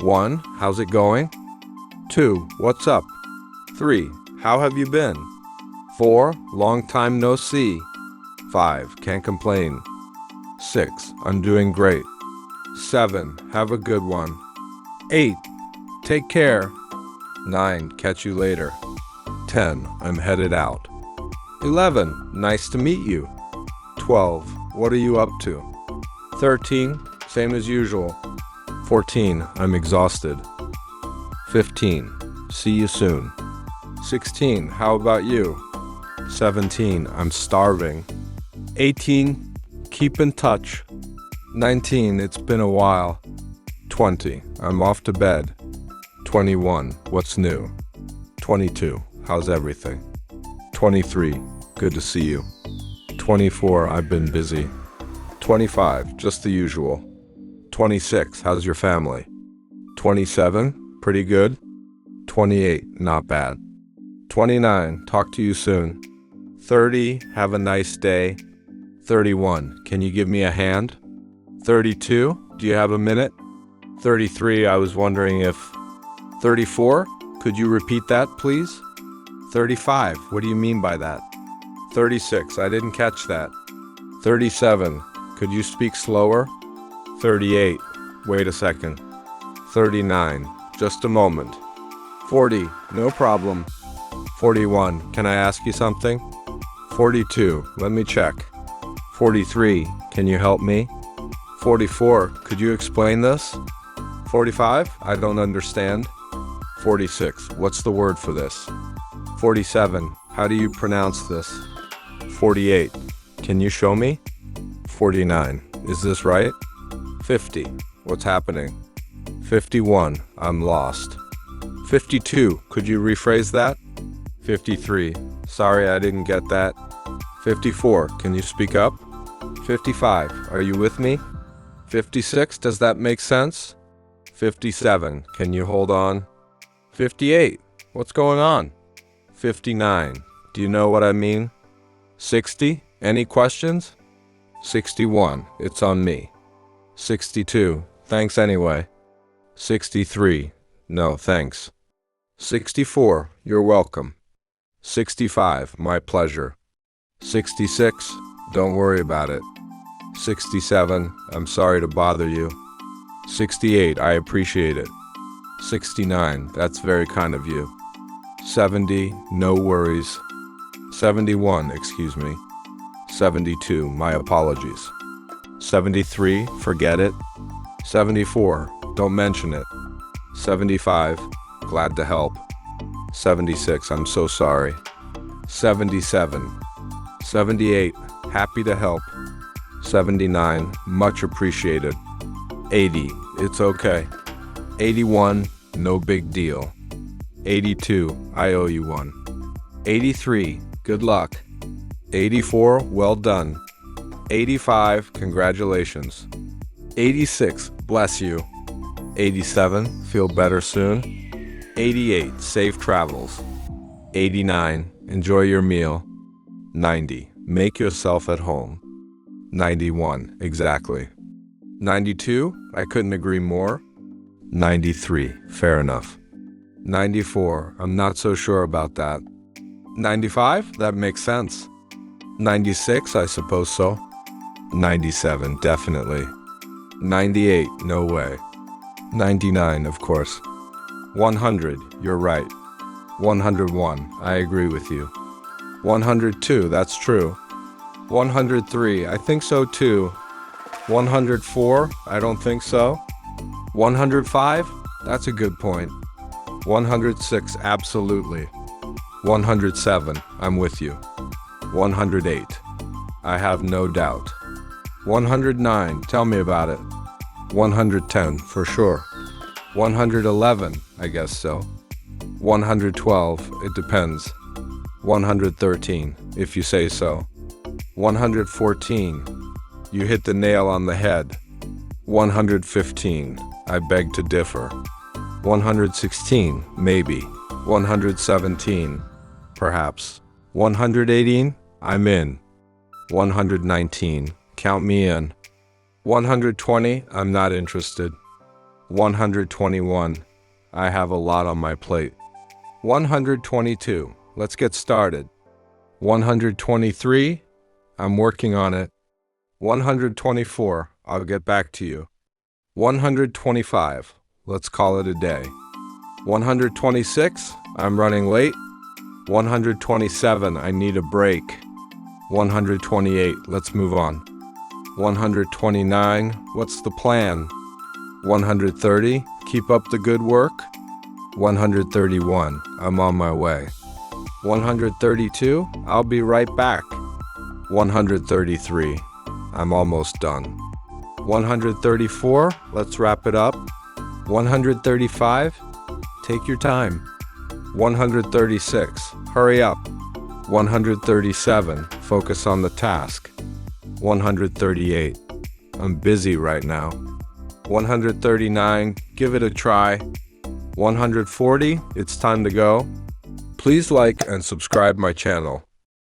1. How's it going? 2. What's up? 3. How have you been? 4. Long time no see. 5. Can't complain. 6. I'm doing great. 7. Have a good one. 8. Take care. 9. Catch you later. 10. I'm headed out. 11. Nice to meet you. 12. What are you up to? 13. Same as usual. 14. I'm exhausted. 15. See you soon. 16. How about you? 17. I'm starving. 18. Keep in touch. 19. It's been a while. 20. I'm off to bed. 21. What's new? 22. How's everything? 23. Good to see you. 24. I've been busy. 25. Just the usual. 26. How's your family? 27. Pretty good. 28. Not bad. 29. Talk to you soon. 30. Have a nice day. 31. Can you give me a hand? 32. Do you have a minute? 33. I was wondering if... 34. Could you repeat that, please? 35. What do you mean by that? 36. I didn't catch that. 37. Could you speak slower? 38. Wait a second. 39. Just a moment. 40. No problem. 41. Can I ask you something? 42. Let me check. 43. Can you help me? 44. Could you explain this? 45. I don't understand. 46. What's the word for this? 47. How do you pronounce this? 48. Can you show me? 49. Is this right? 50. What's happening? 51. I'm lost. 52. Could you rephrase that? 53. Sorry, I didn't get that. 54. Can you speak up? 55. Are you with me? 56. Does that make sense? 57. Can you hold on? 58. What's going on? 59. Do you know what I mean? 60. Any questions? 61. It's on me. 62. Thanks anyway. 63. No, thanks. 64. You're welcome. 65. My pleasure. 66. Don't worry about it. 67. I'm sorry to bother you. 68. I appreciate it. 69. That's very kind of you. 70. No worries. 71. Excuse me. 72. My apologies. 73. Forget it. 74. Don't mention it. 75. Glad to help. 76. I'm so sorry. 77. 78. Happy to help. 79. Much appreciated. 80. It's okay. 81. No big deal. 82. I owe you one. 83. Good luck. 84. Well done. 85. Congratulations. 86. Bless you. 87. Feel better soon. 88. Safe travels. 89. Enjoy your meal. 90. Make yourself at home. 91. Exactly. 92. I couldn't agree more. 93. Fair enough. 94. I'm not so sure about that. 95. That makes sense. 96. I suppose so. 97. Definitely. 98. No way. 99. Of course. 100. You're right. 101. I agree with you. 102. That's true. 103. I think so too. 104. I don't think so. 105. That's a good point. 106. Absolutely. 107. I'm with you. 108. I have no doubt. 109. Tell me about it. 110. For sure. 111. I guess so. 112. It depends. 113. If you say so. 114. You hit the nail on the head. 115. I beg to differ. 116. Maybe. 117. Perhaps. 118. I'm in. 119. Count me in. 120. I'm not interested. 121. I have a lot on my plate. 122. Let's get started. 123. I'm working on it. 124. I'll get back to you. 125. Let's call it a day. 126. I'm running late. 127. I need a break. 128. Let's move on. 129. What's the plan? 130. Keep up the good work. 131. I'm on my way. 132. I'll be right back. 133. I'm almost done. 134. Let's wrap it up. 135. Take your time. 136. Hurry up. 137. Focus on the task. 138. I'm busy right now. 139. Give it a try. 140. It's time to go. Please like and subscribe my channel.